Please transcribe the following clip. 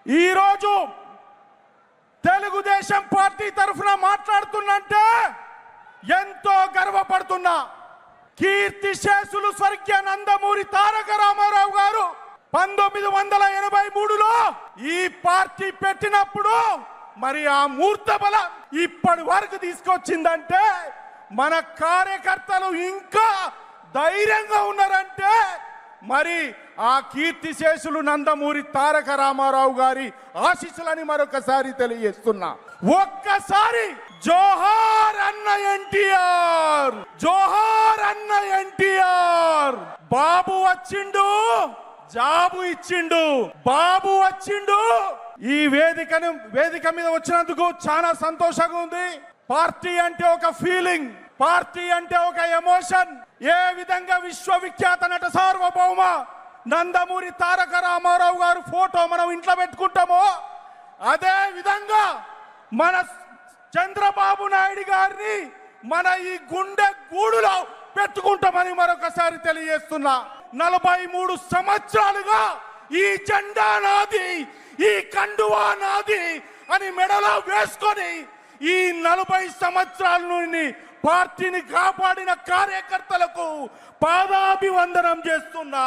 ఈరోజు తెలుగుదేశం పార్టీ తరఫున మాట్లాడుతున్నంటే ఎంతో గర్వపడుతున్నా. కీర్తిశేషులు స్వర్గీయ నందమూరి తారక రామారావు గారు 1983లో ఈ పార్టీ పెట్టినప్పుడు మరి ఆ మూర్త బలం ఇప్పటి వరకు తీసుకొచ్చిందంటే మన కార్యకర్తలు ఇంకా ధైర్యంగా ఉన్నారంటే మరి ఆ కీర్తిశేషులు నందమూరి తారక రామారావు గారి ఆశీస్సులని మరొకసారి తెలియజేస్తున్నా. ఒక్కసారి జోహార్ అన్న ఎన్టీఆర్, జోహార్ అన్న ఎన్టీఆర్. బాబు వచ్చిండు, జాబు ఇచ్చిండు, బాబు వచ్చిండు. ఈ వేదిక మీద వచ్చినందుకు చాలా సంతోషంగా ఉంది. పార్టీ అంటే ఒక ఫీలింగ్, పార్టీ అంటే ఒక ఎమోషన్. ఏ విధంగా విశ్వవిఖ్యాత నట సార్వభౌమ నందమూరి తారక రామారావు గారు ఫోటో మనం ఇంట్లో పెట్టుకుంటామో అదే విధంగా మన చంద్రబాబు నాయుడు గారిని మన ఈ గుండె గూడులో పెట్టుకుంటామని మరొకసారి తెలియజేస్తున్నా. 43 సంవత్సరాలుగా ఈ జెండా నాది, ఈ కండువా నాది అని మెడలో వేసుకొని ఈ 40 సంవత్సరాల నుండి పార్టీని కాపాడిన కార్యకర్తలకు పాదాభివందనం చేస్తున్నా.